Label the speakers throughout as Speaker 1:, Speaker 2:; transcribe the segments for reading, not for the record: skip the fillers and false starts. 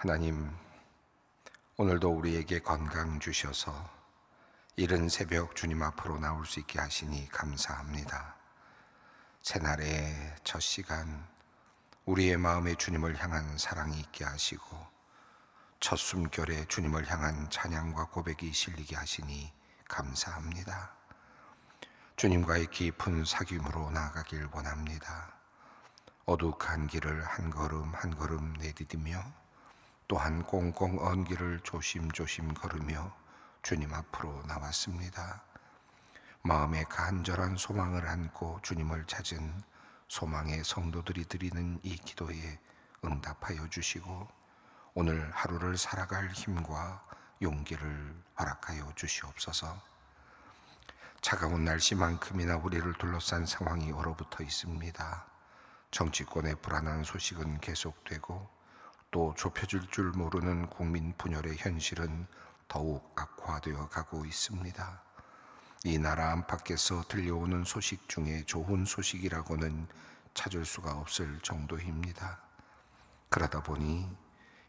Speaker 1: 하나님, 오늘도 우리에게 건강 주셔서 이른 새벽 주님 앞으로 나올 수 있게 하시니 감사합니다. 새날의 첫 시간, 우리의 마음에 주님을 향한 사랑이 있게 하시고 첫 숨결에 주님을 향한 찬양과 고백이 실리게 하시니 감사합니다. 주님과의 깊은 사귐으로 나아가길 원합니다. 어둑한 길을 한 걸음 한 걸음 내디디며 또한 꽁꽁 언 길을 조심조심 걸으며 주님 앞으로 나왔습니다. 마음에 간절한 소망을 안고 주님을 찾은 소망의 성도들이 드리는 이 기도에 응답하여 주시고 오늘 하루를 살아갈 힘과 용기를 허락하여 주시옵소서. 차가운 날씨만큼이나 우리를 둘러싼 상황이 얼어붙어 있습니다. 정치권의 불안한 소식은 계속되고 또 좁혀질 줄 모르는 국민 분열의 현실은 더욱 악화되어 가고 있습니다. 이 나라 안팎에서 들려오는 소식 중에 좋은 소식이라고는 찾을 수가 없을 정도입니다. 그러다 보니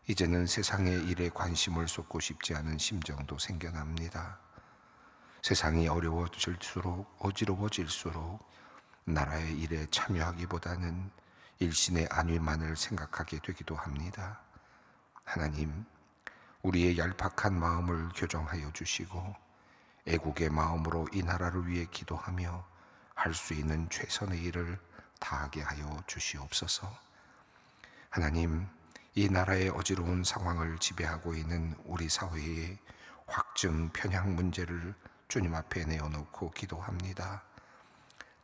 Speaker 1: 이제는 세상의 일에 관심을 쏟고 싶지 않은 심정도 생겨납니다. 세상이 어려워질수록 어지러워질수록 나라의 일에 참여하기보다는 일신의 안위만을 생각하게 되기도 합니다. 하나님, 우리의 얄팍한 마음을 교정하여 주시고 애국의 마음으로 이 나라를 위해 기도하며 할 수 있는 최선의 일을 다하게 하여 주시옵소서. 하나님, 이 나라의 어지러운 상황을 지배하고 있는 우리 사회의 확증 편향 문제를 주님 앞에 내어놓고 기도합니다.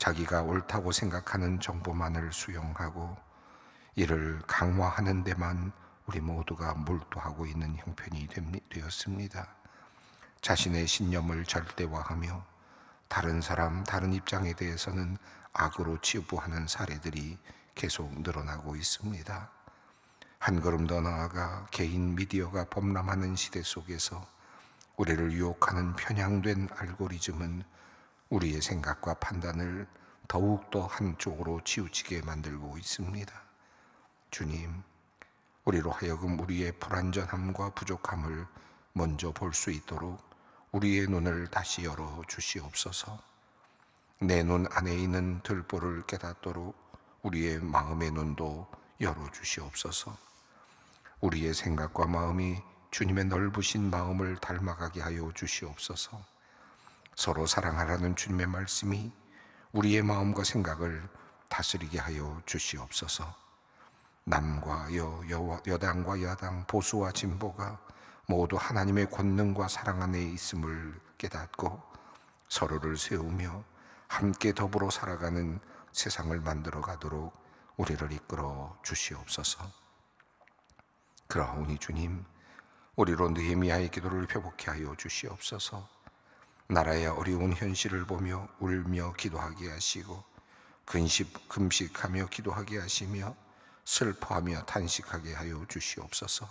Speaker 1: 자기가 옳다고 생각하는 정보만을 수용하고 이를 강화하는 데만 우리 모두가 몰두하고 있는 형편이 되었습니다. 자신의 신념을 절대화하며 다른 사람, 다른 입장에 대해서는 악으로 치부하는 사례들이 계속 늘어나고 있습니다. 한 걸음 더 나아가 개인 미디어가 범람하는 시대 속에서 우리를 유혹하는 편향된 알고리즘은 우리의 생각과 판단을 더욱더 한쪽으로 치우치게 만들고 있습니다. 주님, 우리로 하여금 우리의 불완전함과 부족함을 먼저 볼 수 있도록 우리의 눈을 다시 열어 주시옵소서. 내 눈 안에 있는 들보를 깨닫도록 우리의 마음의 눈도 열어 주시옵소서. 우리의 생각과 마음이 주님의 넓으신 마음을 닮아가게 하여 주시옵소서. 서로 사랑하라는 주님의 말씀이 우리의 마음과 생각을 다스리게 하여 주시옵소서. 남과 여당과 야당, 보수와 진보가 모두 하나님의 권능과 사랑 안에 있음을 깨닫고 서로를 세우며 함께 더불어 살아가는 세상을 만들어 가도록 우리를 이끌어 주시옵소서. 그러하오니 주님, 우리로 느헤미야의 기도를 회복케 하여 주시옵소서. 나라의 어려운 현실을 보며 울며 기도하게 하시고 금식하며 기도하게 하시며 슬퍼하며 탄식하게 하여 주시옵소서.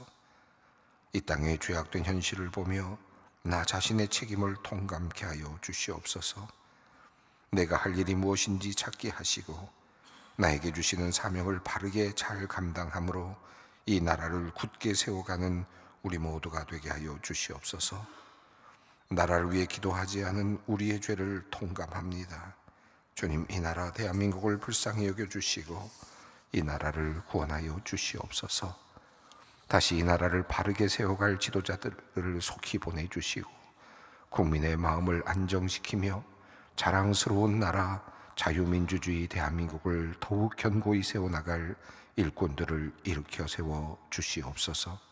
Speaker 1: 이 땅의 죄악된 현실을 보며 나 자신의 책임을 통감케 하여 주시옵소서. 내가 할 일이 무엇인지 찾게 하시고 나에게 주시는 사명을 바르게 잘 감당함으로 이 나라를 굳게 세워가는 우리 모두가 되게 하여 주시옵소서. 나라를 위해 기도하지 않은 우리의 죄를 통감합니다. 주님, 이 나라 대한민국을 불쌍히 여겨주시고 이 나라를 구원하여 주시옵소서. 다시 이 나라를 바르게 세워갈 지도자들을 속히 보내주시고 국민의 마음을 안정시키며 자랑스러운 나라 자유민주주의 대한민국을 더욱 견고히 세워나갈 일꾼들을 일으켜 세워 주시옵소서.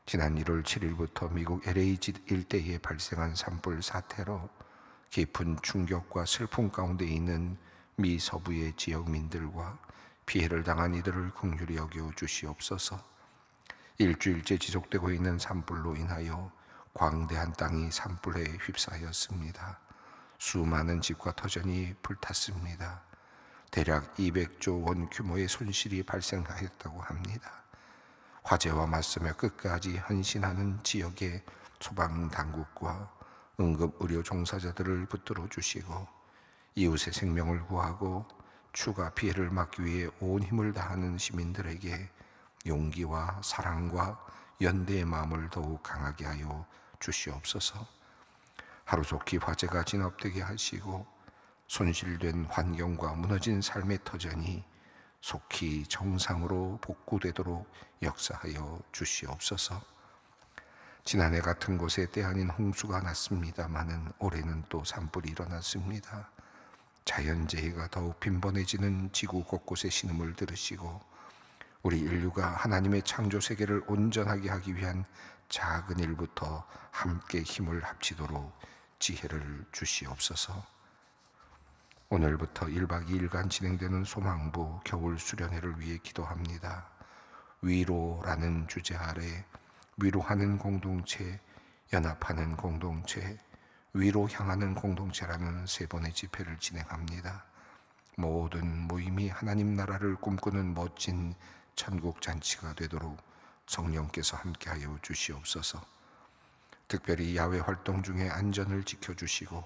Speaker 1: 지난 1월 7일부터 미국 LA 일대에 발생한 산불 사태로 깊은 충격과 슬픔 가운데 있는 미 서부의 지역민들과 피해를 당한 이들을 긍휼히 여겨 주시옵소서. 일주일째 지속되고 있는 산불로 인하여 광대한 땅이 산불에 휩싸였습니다. 수많은 집과 터전이 불탔습니다. 대략 200조 원 규모의 손실이 발생하였다고 합니다. 화재와 맞서며 끝까지 헌신하는 지역의 소방당국과 응급의료 종사자들을 붙들어 주시고 이웃의 생명을 구하고 추가 피해를 막기 위해 온 힘을 다하는 시민들에게 용기와 사랑과 연대의 마음을 더욱 강하게 하여 주시옵소서. 하루속히 화재가 진압되게 하시고 손실된 환경과 무너진 삶의 터전이 속히 정상으로 복구되도록 역사하여 주시옵소서. 지난해 같은 곳에 때 아닌 홍수가 났습니다마는 올해는 또 산불이 일어났습니다. 자연재해가 더욱 빈번해지는 지구 곳곳의 신음을 들으시고 우리 인류가 하나님의 창조 세계를 온전하게 하기 위한 작은 일부터 함께 힘을 합치도록 지혜를 주시옵소서. 오늘부터 1박 2일간 진행되는 소망부 겨울 수련회를 위해 기도합니다. 위로라는 주제 아래 위로하는 공동체, 연합하는 공동체, 위로 향하는 공동체라는 3번의 집회를 진행합니다. 모든 모임이 하나님 나라를 꿈꾸는 멋진 천국 잔치가 되도록 성령께서 함께하여 주시옵소서. 특별히 야외 활동 중에 안전을 지켜주시고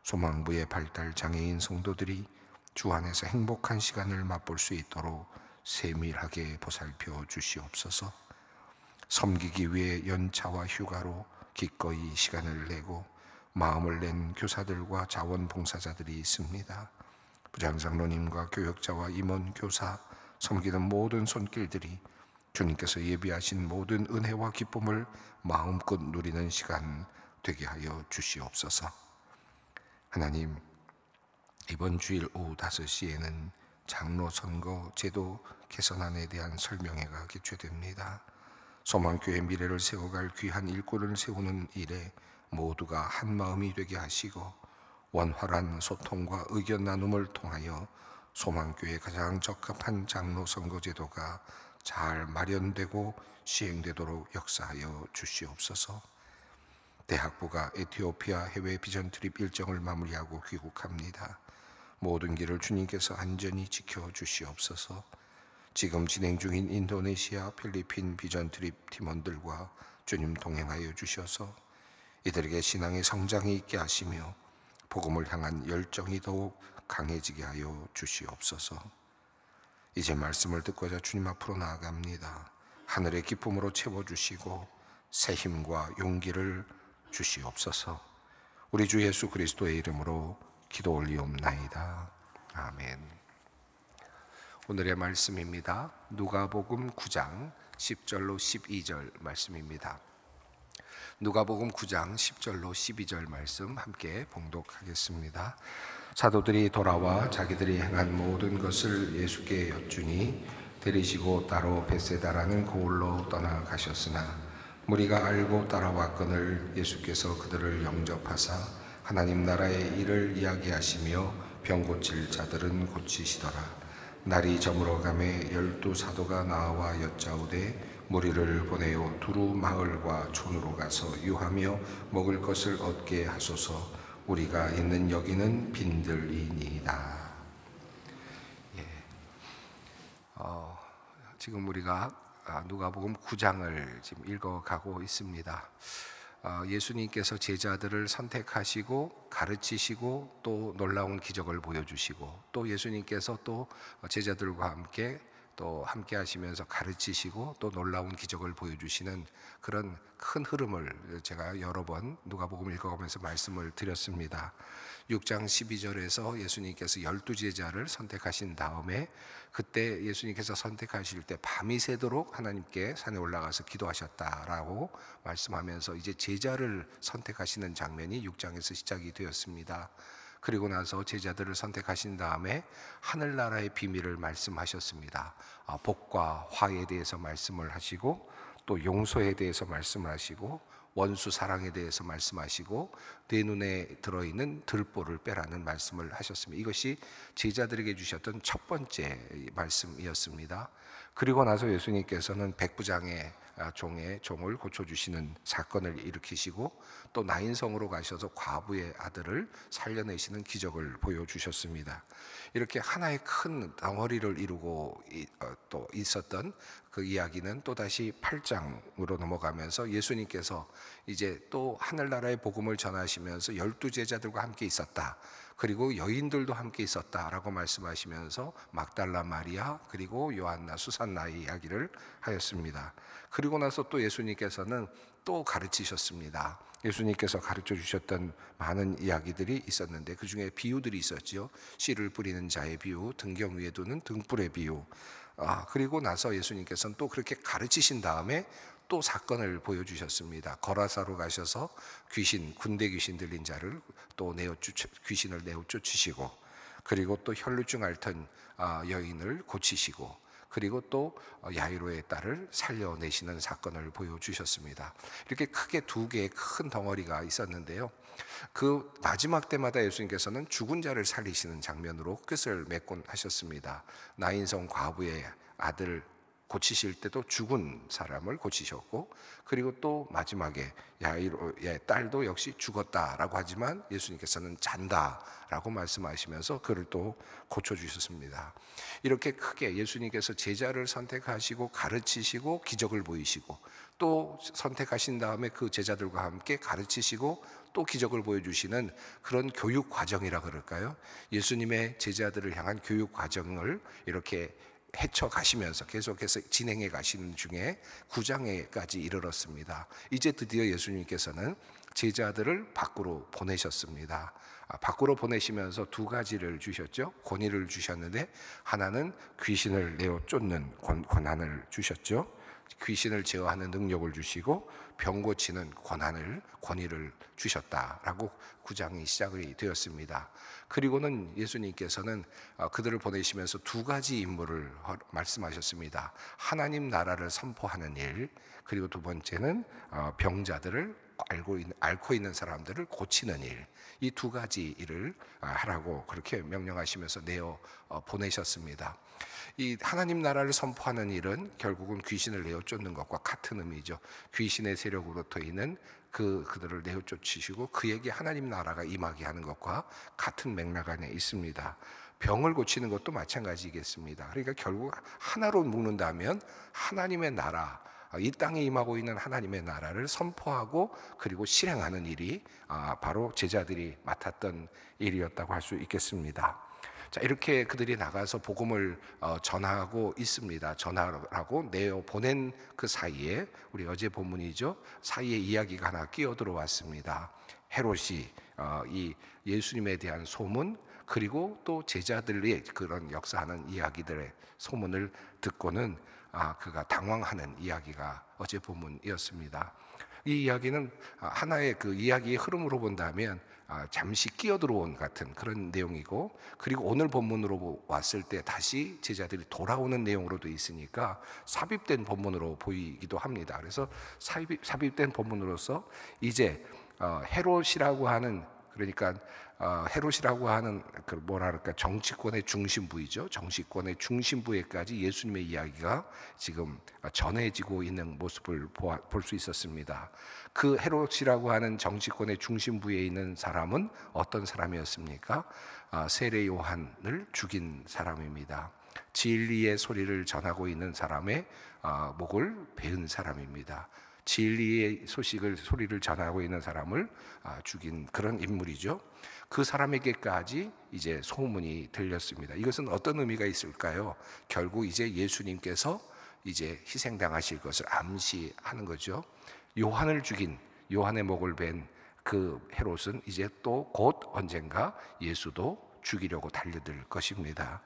Speaker 1: 소망부의 발달 장애인 성도들이 주 안에서 행복한 시간을 맛볼 수 있도록 세밀하게 보살펴 주시옵소서. 섬기기 위해 연차와 휴가로 기꺼이 시간을 내고 마음을 낸 교사들과 자원봉사자들이 있습니다. 부장장로님과 교역자와 임원, 교사, 섬기는 모든 손길들이 주님께서 예비하신 모든 은혜와 기쁨을 마음껏 누리는 시간 되게 하여 주시옵소서. 하나님, 이번 주일 오후 5시에는 장로 선거 제도 개선안에 대한 설명회가 개최됩니다. 소망교회 미래를 세워갈 귀한 일꾼을 세우는 일에 모두가 한 마음이 되게 하시고 원활한 소통과 의견 나눔을 통하여 소망교회에 가장 적합한 장로 선거 제도가 잘 마련되고 시행되도록 역사하여 주시옵소서. 대학부가 에티오피아 해외 비전 트립 일정을 마무리하고 귀국합니다. 모든 길을 주님께서 안전히 지켜주시옵소서. 지금 진행 중인 인도네시아, 필리핀 비전 트립 팀원들과 주님 동행하여 주셔서 이들에게 신앙의 성장이 있게 하시며 복음을 향한 열정이 더욱 강해지게 하여 주시옵소서. 이제 말씀을 듣고자 주님 앞으로 나아갑니다. 하늘의 기쁨으로 채워주시고 새 힘과 용기를 주시옵소서. 우리 주 예수 그리스도의 이름으로 기도 올리옵나이다. 아멘. 오늘의 말씀입니다. 누가복음 9장 10절로 12절 말씀입니다. 누가복음 9장 10절로 12절 말씀 함께 봉독하겠습니다. 사도들이 돌아와 자기들이 행한 모든 것을 예수께 여쭈니 데리시고 따로 벳세다라는 고을로 떠나가셨으나 무리가 알고 따라왔거늘 예수께서 그들을 영접하사 하나님 나라의 일을 이야기하시며 병 고칠 자들은 고치시더라. 날이 저물어가매 12 사도가 나와 여짜오되 무리를 보내어 두루 마을과 촌으로 가서 유하며 먹을 것을 얻게 하소서. 우리가 있는 여기는 빈들이니이다. 지금 우리가 누가복음 9장을 지금 읽어가고 있습니다. 예수님께서 제자들을 선택하시고 가르치시고 또 놀라운 기적을 보여주시고 또 예수님께서 또 제자들과 함께 하시면서 가르치시고 또 놀라운 기적을 보여주시는 그런 큰 흐름을 제가 여러 번 누가복음 읽어가면서 말씀을 드렸습니다. 6장 12절에서 예수님께서 12제자를 선택하신 다음에 그때 예수님께서 선택하실 때 밤이 새도록 하나님께 산에 올라가서 기도하셨다라고 말씀하면서 이제 제자를 선택하시는 장면이 6장에서 시작이 되었습니다. 그리고 나서 제자들을 선택하신 다음에 하늘나라의 비밀을 말씀하셨습니다. 복과 화에 대해서 말씀을 하시고 또 용서에 대해서 말씀하시고 원수 사랑에 대해서 말씀하시고 내 눈에 들어있는 들보를 빼라는 말씀을 하셨습니다. 이것이 제자들에게 주셨던 첫 번째 말씀이었습니다. 그리고 나서 예수님께서는 백부장의 종을 고쳐주시는 사건을 일으키시고 또 나인성으로 가셔서 과부의 아들을 살려내시는 기적을 보여주셨습니다. 이렇게 하나의 큰 덩어리를 이루고 또 있었던 그 이야기는 또다시 8장으로 넘어가면서 예수님께서 이제 또 하늘나라의 복음을 전하시면서 12제자들과 함께 있었다. 그리고 여인들도 함께 있었다라고 말씀하시면서 막달라 마리아 그리고 요한나 수산나의 이야기를 하였습니다. 그리고 나서 또 예수님께서는 또 가르치셨습니다. 예수님께서 가르쳐 주셨던 많은 이야기들이 있었는데 그 중에 비유들이 있었지요. 씨를 뿌리는 자의 비유, 등경 위에 두는 등불의 비유. 그리고 나서 예수님께서는 또 그렇게 가르치신 다음에 또 사건을 보여주셨습니다. 거라사로 가셔서 군대 귀신 들린 자를 또 귀신을 내어 쫓으시고, 그리고 또 혈루증 앓던 여인을 고치시고, 그리고 또 야이로의 딸을 살려내시는 사건을 보여주셨습니다. 이렇게 크게 두 개의 큰 덩어리가 있었는데요. 그 마지막 때마다 예수님께서는 죽은 자를 살리시는 장면으로 끝을 맺곤 하셨습니다. 나인성 과부의 아들 고치실 때도 죽은 사람을 고치셨고, 그리고 또 마지막에 야이로의 딸도 역시 죽었다라고 하지만 예수님께서는 잔다라고 말씀하시면서 그를 또 고쳐주셨습니다. 이렇게 크게 예수님께서 제자를 선택하시고 가르치시고 기적을 보이시고, 또 선택하신 다음에 그 제자들과 함께 가르치시고 또 기적을 보여주시는 그런 교육 과정이라 그럴까요? 예수님의 제자들을 향한 교육 과정을 이렇게 헤쳐 가시면서 계속해서 진행해 가시는 중에 9장에까지 이르렀습니다. 이제 드디어 예수님께서는 제자들을 밖으로 보내셨습니다. 밖으로 보내시면서 두 가지를 주셨죠. 권위를 주셨는데, 하나는 귀신을 내어 쫓는 권한을 주셨죠. 귀신을 제어하는 능력을 주시고 병 고치는 권위를 주셨다라고 9장이 시작이 되었습니다. 그리고는 예수님께서는 그들을 보내시면서 두 가지 임무를 말씀하셨습니다. 하나님 나라를 선포하는 일, 그리고 두 번째는 병자들을 앓고 있는 사람들을 고치는 일, 이 두 가지 일을 하라고 그렇게 명령하시면서 내어 보내셨습니다. 이 하나님 나라를 선포하는 일은 결국은 귀신을 내어 쫓는 것과 같은 의미죠. 귀신의 세력으로부터 있는 그들을 내어 쫓으시고 그에게 하나님 나라가 임하게 하는 것과 같은 맥락 안에 있습니다. 병을 고치는 것도 마찬가지겠습니다. 그러니까 결국 하나로 묶는다면 하나님의 나라, 이 땅에 임하고 있는 하나님의 나라를 선포하고 그리고 실행하는 일이 바로 제자들이 맡았던 일이었다고 할 수 있겠습니다. 자, 이렇게 그들이 나가서 복음을 전하고 있습니다. 전하라고 내어 보낸 그 사이에, 우리 어제 본문이죠, 사이에 이야기가 하나 끼어 들어왔습니다. 헤롯이 이 예수님에 대한 소문, 그리고 또 제자들의 그런 역사하는 이야기들의 소문을 듣고는 그가 당황하는 이야기가 어제 본문이었습니다. 이 이야기는 하나의 그 이야기의 흐름으로 본다면 잠시 끼어들어온 같은 그런 내용이고, 그리고 오늘 본문으로 왔을 때 다시 제자들이 돌아오는 내용으로도 있으니까 삽입된 본문으로 보이기도 합니다. 그래서 삽입된 본문으로서 이제 헤롯이라고 하는, 그러니까 헤롯이라고 하는 그 뭐랄까 정치권의 중심부이죠. 정치권의 중심부에까지 예수님의 이야기가 지금 전해지고 있는 모습을 볼 수 있었습니다. 그 헤롯이라고 하는 정치권의 중심부에 있는 사람은 어떤 사람이었습니까? 세례 요한을 죽인 사람입니다. 진리의 소리를 전하고 있는 사람의 목을 베은 사람입니다. 진리의 소리를 전하고 있는 사람을 죽인 그런 인물이죠. 그 사람에게까지 이제 소문이 들렸습니다. 이것은 어떤 의미가 있을까요? 결국 이제 예수님께서 이제 희생당하실 것을 암시하는 거죠. 요한을 죽인, 요한의 목을 벤 그 헤롯은 이제 또 곧 언젠가 예수도 죽이려고 달려들 것입니다.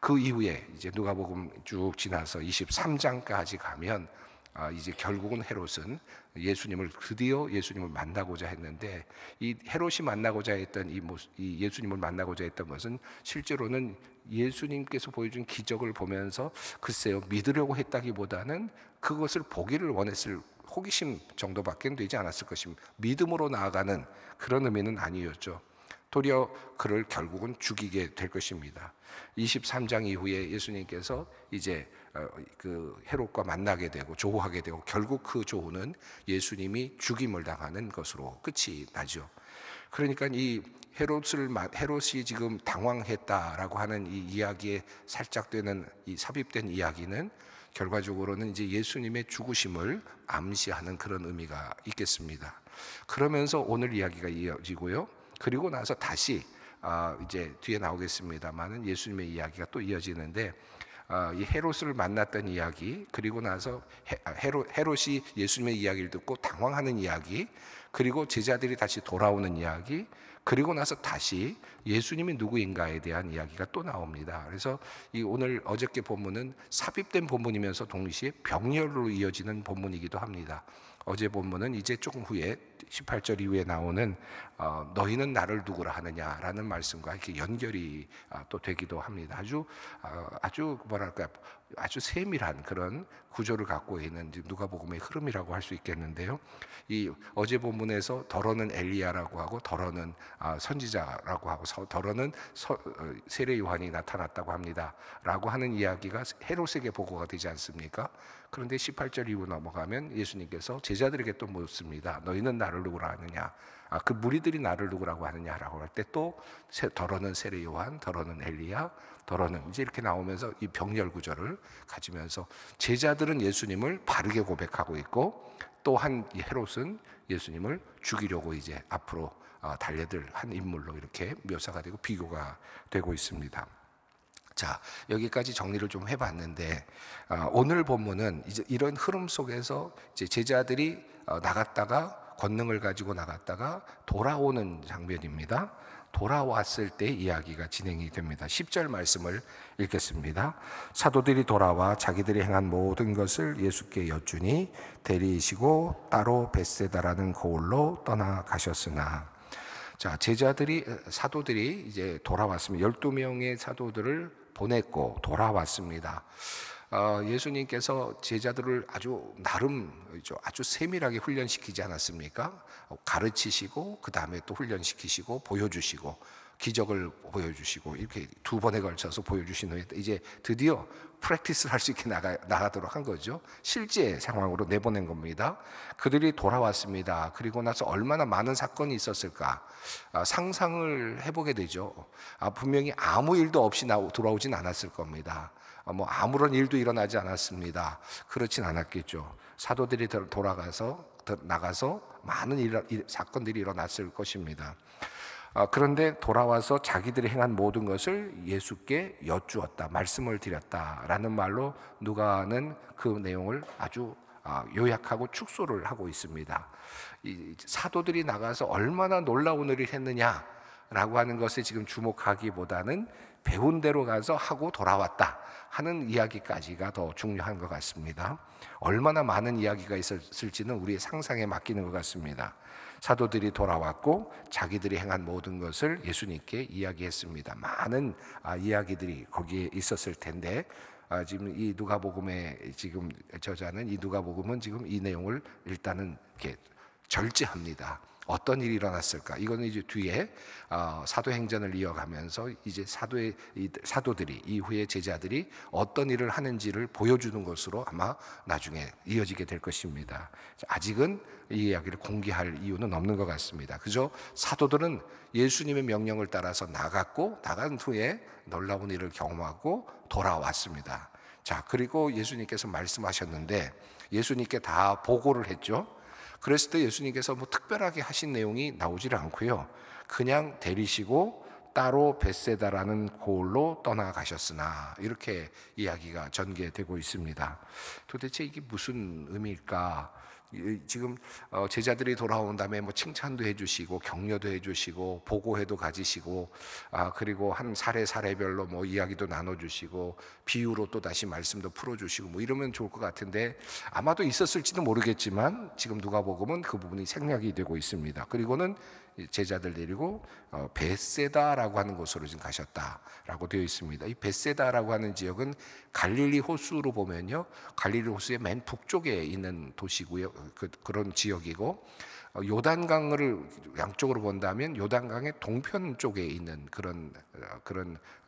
Speaker 1: 그 이후에 이제 누가복음 쭉 지나서 23장까지 가면 이제 결국은 헤롯은 드디어 예수님을 만나고자 했는데, 이 헤롯이 만나고자 했던 이 예수님을 만나고자 했던 것은 실제로는 예수님께서 보여준 기적을 보면서 글쎄요, 믿으려고 했다기보다는 그것을 보기를 원했을 호기심 정도밖에 되지 않았을 것입니다. 믿음으로 나아가는 그런 의미는 아니었죠. 도리어 그를 결국은 죽이게 될 것입니다. 23장 이후에 예수님께서 이제 그 헤롯과 만나게 되고 조우하게 되고, 결국 그 조우는 예수님이 죽임을 당하는 것으로 끝이 나죠. 그러니까 이 헤롯이 지금 당황했다라고 하는 이 이야기에 살짝 되는 이 삽입된 이야기는 결과적으로는 이제 예수님의 죽으심을 암시하는 그런 의미가 있겠습니다. 그러면서 오늘 이야기가 이어지고요. 그리고 나서 다시 이제 뒤에 나오겠습니다만은 예수님의 이야기가 또 이어지는데, 이 헤롯을 만났던 이야기, 그리고 나서 헤롯이 예수님의 이야기를 듣고 당황하는 이야기, 그리고 제자들이 다시 돌아오는 이야기, 그리고 나서 다시 예수님이 누구인가에 대한 이야기가 또 나옵니다. 그래서 이 오늘 어저께 본문은 삽입된 본문이면서 동시에 병렬로 이어지는 본문이기도 합니다. 어제 본문은 이제 조금 후에 18절 이후에 나오는 너희는 나를 누구라 하느냐라는 말씀과 이렇게 연결이 또 되기도 합니다. 아주 뭐랄까, 아주 세밀한 그런 구조를 갖고 있는 누가복음의 흐름이라고 할 수 있겠는데요. 이 어제 본문에서 더러는 엘리야라고 하고 더러는 선지자라고 하고 더러는 세례 요한이 나타났다고 합니다라고 하는 이야기가 헤롯에게 보고가 되지 않습니까? 그런데 18절 이후 넘어가면 예수님께서 제자들에게 또 묻습니다. 너희는 나를 누구라 하느냐? 그 무리들이 나를 누구라고 하느냐라고 할 때 또 더러는 세례 요한, 더러는 엘리야, 더러는 이제 이렇게 나오면서 이 병렬 구조를 가지면서 제자들은 예수님을 바르게 고백하고 있고, 또 한 헤롯은 예수님을 죽이려고 이제 앞으로 달려들 한 인물로 이렇게 묘사가 되고 비교가 되고 있습니다. 자, 여기까지 정리를 좀 해봤는데, 오늘 본문은 이제 이런 흐름 속에서 이제 제자들이 나갔다가 권능을 가지고 나갔다가 돌아오는 장면입니다. 돌아왔을 때 이야기가 진행이 됩니다. 10절 말씀을 읽겠습니다. 사도들이 돌아와 자기들이 행한 모든 것을 예수께 여쭈니 데리시고 따로 벳세다라는 고을로 떠나가셨으나. 자, 사도들이 이제 돌아왔습니다. 12명의 사도들을 보냈고 돌아왔습니다. 예수님께서 제자들을 아주 세밀하게 훈련시키지 않았습니까? 가르치시고 그 다음에 또 훈련시키시고 보여주시고 기적을 보여주시고 이렇게 두 번에 걸쳐서 보여주신 후에 이제 드디어 프랙티스를 할 수 있게 나가도록 한 거죠. 실제 상황으로 내보낸 겁니다. 그들이 돌아왔습니다. 그리고 나서 얼마나 많은 사건이 있었을까 상상을 해보게 되죠. 분명히 아무 일도 없이 돌아오진 않았을 겁니다. 아무런 일도 일어나지 않았습니다. 그렇진 않았겠죠. 사도들이 나가서 많은 사건들이 일어났을 것입니다. 그런데 돌아와서 자기들이 행한 모든 것을 예수께 여쭈었다, 말씀을 드렸다라는 말로 누가는 그 내용을 아주 요약하고 축소를 하고 있습니다. 이 사도들이 나가서 얼마나 놀라운 일을 했느냐라고 하는 것에 지금 주목하기보다는 배운 대로 가서 하고 돌아왔다 하는 이야기까지가 더 중요한 것 같습니다. 얼마나 많은 이야기가 있었을지는 우리의 상상에 맡기는 것 같습니다. 사도들이 돌아왔고 자기들이 행한 모든 것을 예수님께 이야기했습니다. 많은 이야기들이 거기에 있었을 텐데, 지금 이 누가복음의 지금 저자는 이 누가복음은 지금 이 내용을 일단은 이렇게 절제합니다. 어떤 일이 일어났을까? 이거는 이제 뒤에 사도행전을 이어가면서 이제 사도들이 이후에 제자들이 어떤 일을 하는지를 보여주는 것으로 아마 나중에 이어지게 될 것입니다. 아직은 이 이야기를 공개할 이유는 없는 것 같습니다. 그저 사도들은 예수님의 명령을 따라서 나간 후에 놀라운 일을 경험하고 돌아왔습니다. 자, 그리고 예수님께서 말씀하셨는데 예수님께 다 보고를 했죠. 그랬을 때 예수님께서 특별하게 하신 내용이 나오질 않고요. 그냥 데리시고 따로 벳세다라는 고을로 떠나가셨으나 이렇게 이야기가 전개되고 있습니다. 도대체 이게 무슨 의미일까? 지금 제자들이 돌아온 다음에 칭찬도 해주시고 격려도 해주시고 보고회도 가지시고 그리고 한 사례별로 이야기도 나눠주시고 비유로 또 다시 말씀도 풀어주시고 이러면 좋을 것 같은데, 아마도 있었을지도 모르겠지만 지금 누가복음은 그 부분이 생략이 되고 있습니다. 그리고는 제자들 데리고 벳세다라고 하는 곳으로 지금 가셨다라고 되어 있습니다. 이 벳세다라고 하는 지역은 갈릴리 호수로 보면요, 갈릴리 호수의 맨 북쪽에 있는 도시고요, 그런 지역이고, 요단강을 양쪽으로 본다면 요단강의 동편 쪽에 있는 그런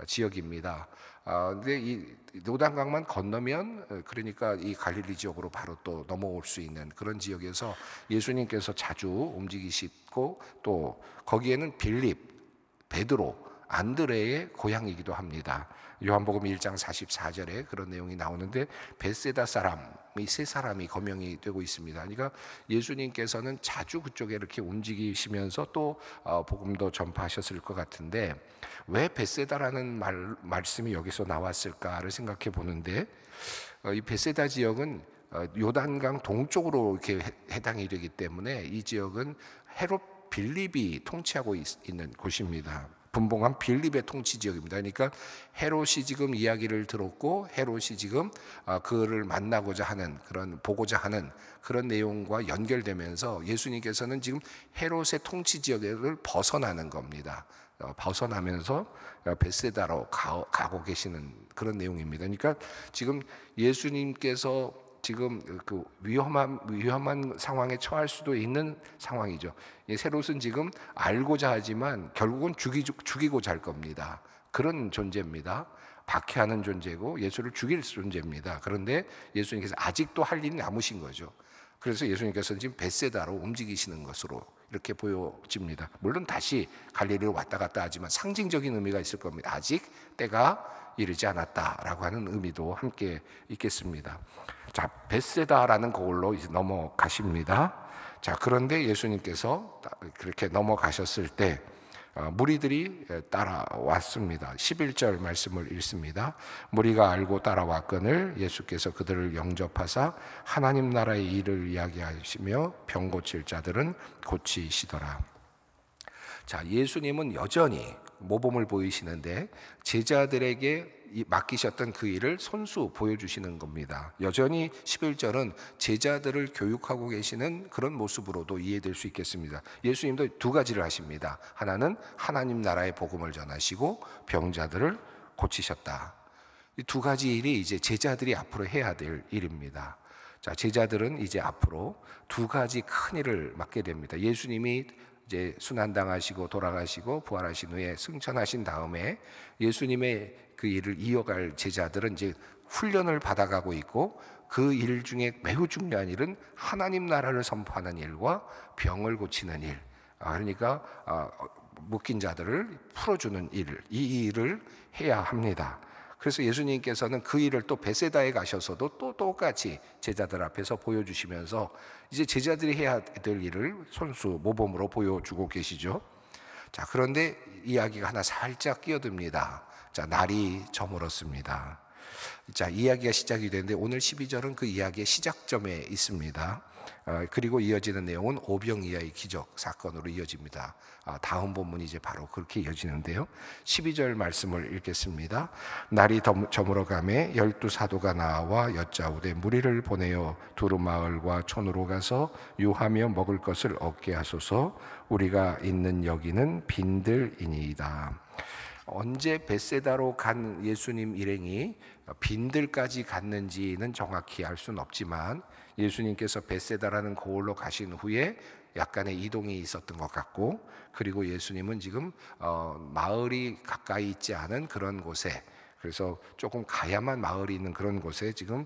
Speaker 1: 지역입니다. 근데 이 요단강만 건너면 그러니까 이 갈릴리 지역으로 바로 또 넘어올 수 있는 그런 지역에서 예수님께서 자주 움직이시고, 또 거기에는 빌립, 베드로, 안드레의 고향이기도 합니다. 요한복음 1장 44절에 그런 내용이 나오는데 벳세다 사람이 세 사람이 거명이 되고 있습니다. 그러니까 예수님께서는 자주 그쪽에 이렇게 움직이시면서 또 복음도 전파하셨을 것 같은데 왜 벳세다라는 말씀이 여기서 나왔을까를 생각해 보는데 이 벳세다 지역은 요단강 동쪽으로 이렇게 해당이 되기 때문에 이 지역은 헤롯 빌립이 통치하고 있는 곳입니다. 분봉한 빌립의 통치 지역입니다. 그러니까 헤롯이 지금 이야기를 들었고 헤롯이 지금 그를 만나고자 하는 보고자 하는 그런 내용과 연결되면서 예수님께서는 지금 헤롯의 통치 지역을 벗어나는 겁니다. 벗어나면서 벳세다로 가고 계시는 그런 내용입니다. 그러니까 지금 예수님께서 지금 그 위험한 상황에 처할 수도 있는 상황이죠. 헤롯은 지금 알고자 하지만 결국은 죽이고자 할 겁니다. 그런 존재입니다. 박해하는 존재고 예수를 죽일 존재입니다. 그런데 예수님께서 아직도 할 일이 남으신 거죠. 그래서 예수님께서는 지금 벳세다로 움직이시는 것으로 이렇게 보여집니다. 물론 다시 갈릴리로 왔다 갔다 하지만 상징적인 의미가 있을 겁니다. 아직 때가 이르지 않았다라고 하는 의미도 함께 있겠습니다. 자, 벳세다라는 곳으로 이제 넘어가십니다. 자, 그런데 예수님께서 그렇게 넘어가셨을 때 무리들이 따라왔습니다. 11절 말씀을 읽습니다. 무리가 알고 따라왔거늘 예수께서 그들을 영접하사 하나님 나라의 일을 이야기하시며 병 고칠 자들은 고치시더라. 자, 예수님은 여전히 모범을 보이시는데 제자들에게 맡기셨던 그 일을 손수 보여주시는 겁니다. 여전히 11절은 제자들을 교육하고 계시는 그런 모습으로도 이해될 수 있겠습니다. 예수님도 두 가지를 하십니다. 하나는 하나님 나라의 복음을 전하시고 병자들을 고치셨다. 이 두 가지 일이 이제 제자들이 앞으로 해야 될 일입니다. 자, 제자들은 이제 앞으로 두 가지 큰 일을 맡게 됩니다. 예수님이 이제 순환당하시고 돌아가시고 부활하신 후에 승천하신 다음에 예수님의 그 일을 이어갈 제자들은 이제 훈련을 받아가고 있고 그 일 중에 매우 중요한 일은 하나님 나라를 선포하는 일과 병을 고치는 일, 그러니까 묶인 자들을 풀어주는 일, 이 일을 해야 합니다. 그래서 예수님께서는 그 일을 또 벳세다에 가셔서도 또 똑같이 제자들 앞에서 보여주시면서 이제 제자들이 해야 될 일을 손수 모범으로 보여주고 계시죠. 자, 그런데 이야기가 하나 살짝 끼어듭니다. 자, 날이 저물었습니다. 자, 이야기가 시작이 되는데 오늘 12절은 그 이야기의 시작점에 있습니다. 그리고 이어지는 내용은 오병이어의 기적 사건으로 이어집니다. 다음 본문이 이제 바로 그렇게 이어지는데요. 12절 말씀을 읽겠습니다. 날이 저물어가매 12사도가 나와 여짜오되 무리를 보내어 두루 마을과 촌으로 가서 유하며 먹을 것을 얻게 하소서. 우리가 있는 여기는 빈들이니이다. 언제 벳세다로 간 예수님 일행이 빈들까지 갔는지는 정확히 알 수는 없지만 예수님께서 벳세다라는 고을로 가신 후에 약간의 이동이 있었던 것 같고, 그리고 예수님은 지금 마을이 가까이 있지 않은 그런 곳에, 그래서 조금 가야만 마을이 있는 그런 곳에 지금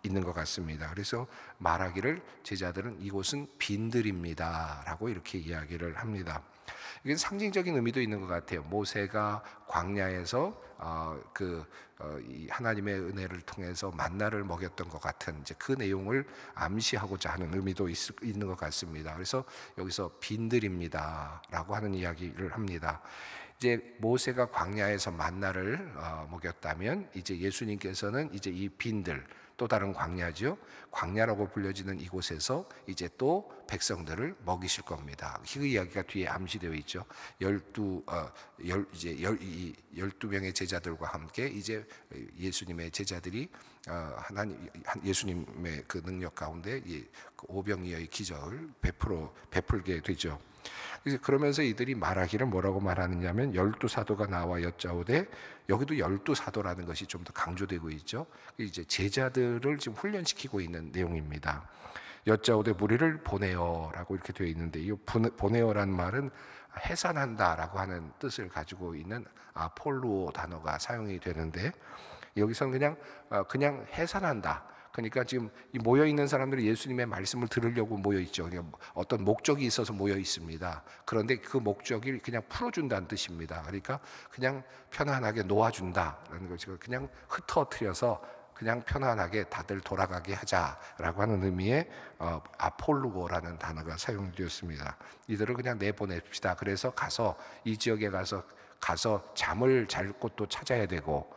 Speaker 1: 있는 것 같습니다. 그래서 말하기를 제자들은 이곳은 빈들입니다라고 이렇게 이야기를 합니다. 이건 상징적인 의미도 있는 것 같아요. 모세가 광야에서 이 하나님의 은혜를 통해서 만나를 먹였던 것 같은 이제 그 내용을 암시하고자 하는 의미도 있는 것 같습니다. 그래서 여기서 빈들입니다라고 하는 이야기를 합니다. 이제 모세가 광야에서 만나를 먹였다면 이제 예수님께서는 이제 이 빈들, 또 다른 광야죠. 광야라고 불려지는 이곳에서 이제 또 백성들을 먹이실 겁니다. 그 이야기가 뒤에 암시되어 있죠. 12명의 제자들과 함께 이제 예수님의 제자들이 예수님의 그 능력 가운데 오병이어의 기적을 베풀게 되죠. 그러면서 이들이 말하기를 뭐라고 말하느냐면 12사도가 나와 여짜오되, 여기도 12사도라는 것이 좀 더 강조되고 있죠. 이제 제자들을 지금 훈련시키고 있는 내용입니다. 여짜오되 무리를 보내어라고 이렇게 되어 있는데, 이 보내어라는 말은 해산한다라고 하는 뜻을 가지고 있는 아폴루오 단어가 사용이 되는데, 여기서는 그냥 해산한다, 그러니까 지금 이 모여 있는 사람들이 예수님의 말씀을 들으려고 모여 있죠. 어떤 목적이 있어서 모여 있습니다. 그런데 그 목적이 그냥 풀어준다는 뜻입니다. 그러니까 그냥 편안하게 놓아준다라는 것이고, 그냥 흩어뜨려서 그냥 편안하게 다들 돌아가게 하자라고 하는 의미의 아폴루고라는 단어가 사용되었습니다. 이들을 그냥 내보냅시다. 그래서 가서 이 지역에 가서 잠을 잘 곳도 찾아야 되고,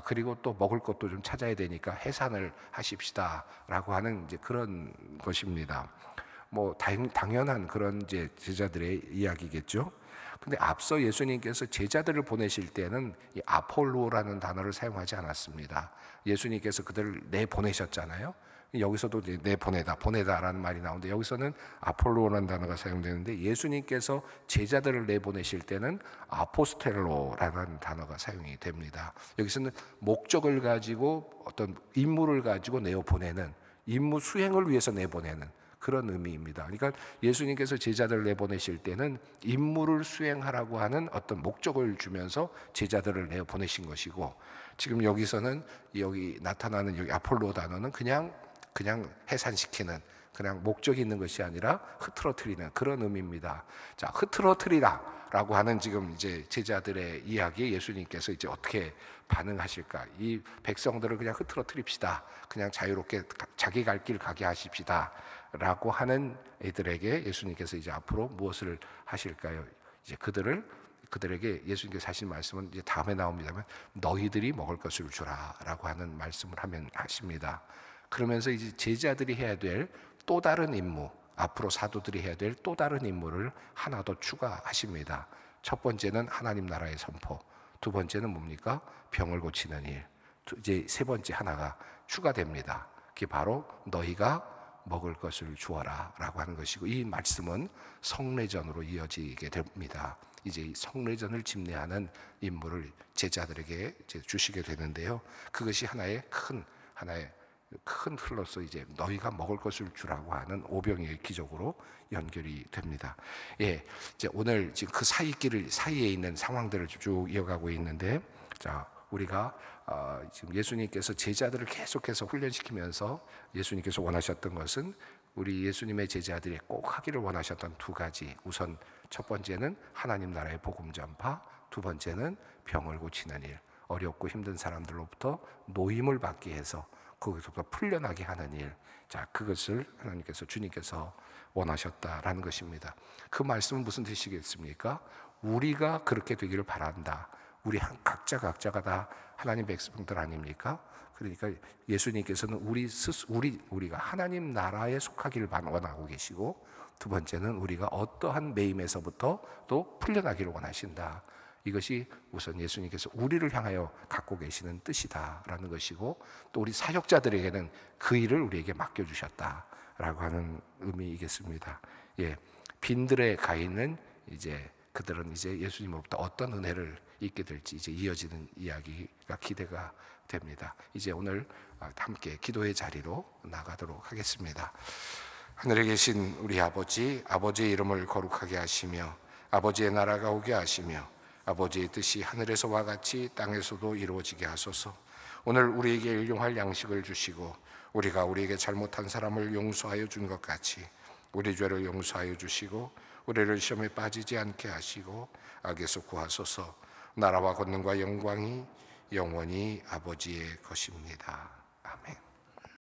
Speaker 1: 그리고 또 먹을 것도 좀 찾아야 되니까 해산을 하십시다라고 하는 이제 그런 것입니다. 뭐 당연한 그런 이제 제자들의 이야기겠죠. 근데 앞서 예수님께서 제자들을 보내실 때는 이 아폴로라는 단어를 사용하지 않았습니다. 예수님께서 그들을 내보내셨잖아요. 여기서도 보내다라는 말이 나오는데, 여기서는 아폴로라는 단어가 사용되는데, 예수님께서 제자들을 내보내실 때는 아포스텔로라는 단어가 사용이 됩니다. 여기서는 목적을 가지고 어떤 임무를 가지고 내보내는, 임무 수행을 위해서 내보내는 그런 의미입니다. 그러니까 예수님께서 제자들을 내보내실 때는 임무를 수행하라고 하는 어떤 목적을 주면서 제자들을 내보내신 것이고, 지금 여기서는 여기 나타나는 여기 아폴로 단어는 그냥 해산시키는, 그냥 목적이 있는 것이 아니라 흐트러뜨리는 그런 의미입니다. 자, 흐트러뜨리라라고 하는 지금 이제 제자들의 이야기에 예수님께서 이제 어떻게 반응하실까? 이 백성들을 그냥 흐트러뜨립시다. 그냥 자유롭게 자기 갈 길 가게 하십시다라고 하는 애들에게 예수님께서 이제 앞으로 무엇을 하실까요? 이제 그들에게 예수님께서 하신 말씀은 이제 다음에 나옵니다만, 너희들이 먹을 것을 주라라고 하는 말씀을 하십니다. 그러면서 이제 제자들이 해야 될 또 다른 임무, 앞으로 사도들이 해야 될 또 다른 임무를 하나 더 추가하십니다. 첫 번째는 하나님 나라의 선포, 두 번째는 뭡니까? 병을 고치는 일, 이제 세 번째 하나가 추가됩니다. 그게 바로 너희가 먹을 것을 주어라라고 하는 것이고, 이 말씀은 성례전으로 이어지게 됩니다. 이제 이 성례전을 집례하는 임무를 제자들에게 이제 주시게 되는데요. 그것이 하나의 큰 틀로서 이제 너희가 먹을 것을 주라고 하는 오병이의 기적으로 연결이 됩니다. 예, 이제 오늘 지금 그 사이에 있는 상황들을 쭉 이어가고 있는데, 자, 우리가 지금 예수님께서 제자들을 계속해서 훈련시키면서 예수님께서 원하셨던 것은, 우리 예수님의 제자들이 꼭 하기를 원하셨던 두 가지. 우선 첫 번째는 하나님 나라의 복음 전파, 두 번째는 병을 고치는 일, 어렵고 힘든 사람들로부터 노임을 받게 해서 거기서부터 풀려나게 하는 일. 자, 그것을 주님께서 원하셨다라는 것입니다. 그 말씀은 무슨 뜻이겠습니까? 우리가 그렇게 되기를 바란다. 우리 각자가 다 하나님 백성들 아닙니까? 그러니까 예수님께서는 우리가 하나님 나라에 속하기를 원하고 계시고, 두 번째는 우리가 어떠한 매임에서부터 또 풀려나기를 원하신다. 이것이 우선 예수님께서 우리를 향하여 갖고 계시는 뜻이다라는 것이고, 또 우리 사역자들에게는 그 일을 우리에게 맡겨주셨다라고 하는 의미이겠습니다. 예, 빈들에 가 있는 그들은 이제 예수님으로부터 어떤 은혜를 잊게 될지 이제 이어지는 이야기가 기대가 됩니다. 이제 오늘 함께 기도의 자리로 나가도록 하겠습니다. 하늘에 계신 우리 아버지의 이름을 거룩하게 하시며, 아버지의 나라가 오게 하시며, 아버지의 뜻이 하늘에서와 같이 땅에서도 이루어지게 하소서. 오늘 우리에게 일용할 양식을 주시고, 우리에게 잘못한 사람을 용서하여 준 것 같이 우리 죄를 용서하여 주시고, 우리를 시험에 빠지지 않게 하시고 악에서 구하소서. 나라와 권능과 영광이 영원히 아버지의 것입니다. 아멘.